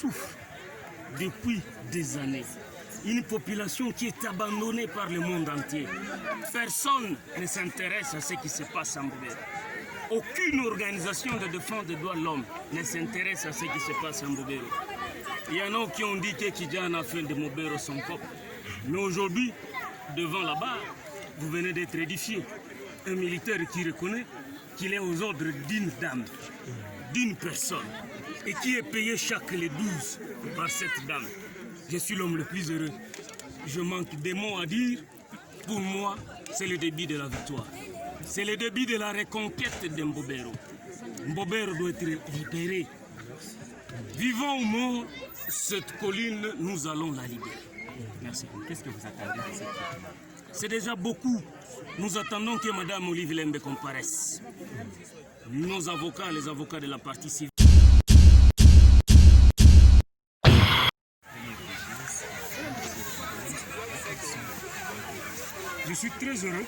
souffre depuis des années. Une population qui est abandonnée par le monde entier. Personne ne s'intéresse à ce qui se passe en Mbobero. Aucune organisation de défense des droits de l'homme ne s'intéresse à ce qui se passe en Mbobero. Il y en a qui ont dit que Kidjana a fait de Mbobero son peuple. Mais aujourd'hui, devant la barre, vous venez d'être édifié. Un militaire qui reconnaît qu'il est aux ordres d'une dame, d'une personne, et qui est payé chaque les 12 par cette dame. Je suis l'homme le plus heureux. Je manque des mots à dire. Pour moi, c'est le début de la victoire. C'est le début de la reconquête de Mbobero. Mbobero doit être libéré. Vivant ou mort, cette colline, nous allons la libérer. Merci. Qu'est-ce que vous attendez de cette victoire? C'est déjà beaucoup. Nous attendons que Mme Olive Lembe comparaisse. Nos avocats, les avocats de la partie civile. Je suis très heureux.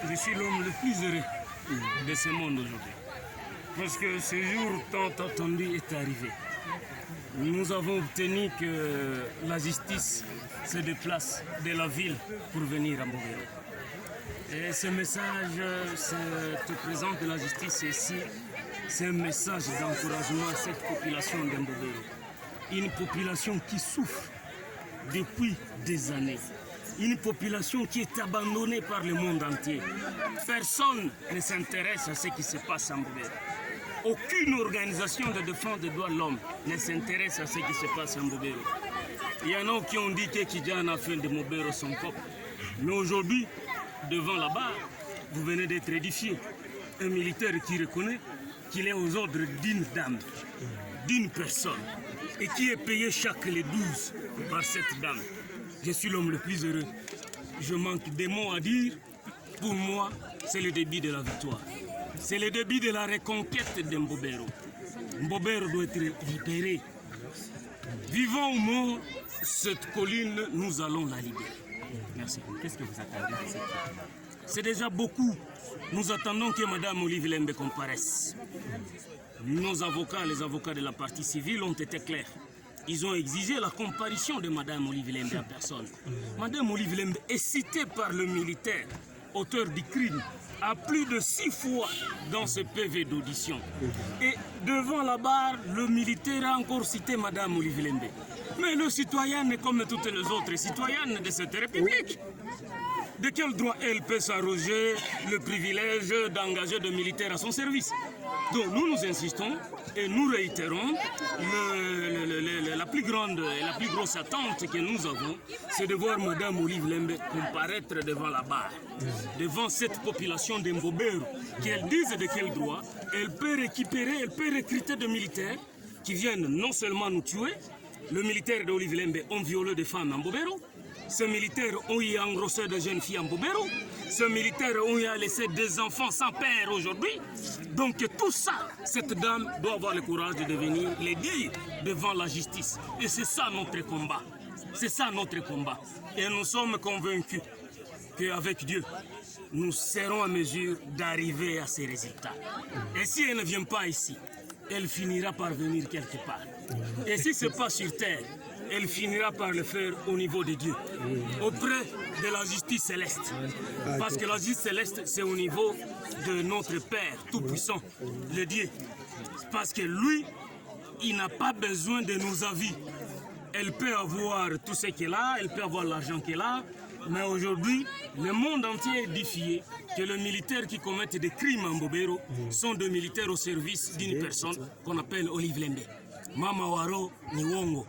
Je suis l'homme le plus heureux de ce monde aujourd'hui. Parce que ce jour tant attendu est arrivé. Nous avons obtenu que la justice se déplace de la ville pour venir à Mbobero. Et ce message, ce présent de la justice ici, c'est un message d'encouragement à cette population de Mbobero. Une population qui souffre depuis des années. Une population qui est abandonnée par le monde entier. Personne ne s'intéresse à ce qui se passe en Mbobero. Aucune organisation de défense des droits de l'homme ne s'intéresse à ce qui se passe en Mbobero. Il y en a qui ont dit que Kidjana a fait de Mbobero son peuple. Mais aujourd'hui, devant la barre, vous venez d'être édifié. Un militaire qui reconnaît qu'il est aux ordres d'une dame, d'une personne, et qui est payé chaque les 12 par cette dame. Je suis l'homme le plus heureux. Je manque des mots à dire. Pour moi, c'est le début de la victoire. C'est le début de la reconquête de Mbobero. Mbobero doit être libéré. Vivant ou mort, cette colline, nous allons la libérer. Merci. Qu'est-ce que vous attendez de cette victoire? C'est déjà beaucoup. Nous attendons que Mme Olive Lembe comparaisse. Nos avocats, les avocats de la partie civile, ont été clairs. Ils ont exigé la comparution de Mme Olive Lembe en personne. Mme Olive Lembe est citée par le militaire, auteur du crime, à plus de 6 fois dans ce PV d'audition. Et devant la barre, le militaire a encore cité Mme Olive Lembe. Mais le citoyen est comme toutes les autres citoyennes de cette République. De quel droit elle peut s'arroger le privilège d'engager des militaires à son service? Donc nous insistons et nous réitérons la plus grande et la plus grosse attente que nous avons, c'est de voir Mme Olive Lembe comparaître devant la barre, devant cette population de Mbobero, qu'elle dise de quel droit elle peut récupérer, elle peut recruter des militaires qui viennent non seulement nous tuer. Le militaire d'Olive Lembe ont violé des femmes en Mbobero. Ces militaires ont eu engrossé de jeunes filles en Mbobero. Ces militaires ont eu laissé des enfants sans père aujourd'hui. Donc tout ça, cette dame doit avoir le courage de devenir les dire devant la justice. Et c'est ça notre combat. C'est ça notre combat. Et nous sommes convaincus qu'avec Dieu, nous serons en mesure d'arriver à ces résultats. Et si elle ne vient pas ici, elle finira par venir quelque part. Et si ce n'est pas sur terre, elle finira par le faire au niveau de Dieu, auprès de la justice céleste. Parce que la justice céleste, c'est au niveau de notre Père Tout-Puissant, le Dieu. Parce que lui, il n'a pas besoin de nos avis. Elle peut avoir tout ce qu'elle a, elle peut avoir l'argent qu'elle a, mais aujourd'hui, le monde entier est défié que les militaires qui commettent des crimes en Mbobero sont des militaires au service d'une personne qu'on appelle Olive Lembe. Mama Waro ni uongo.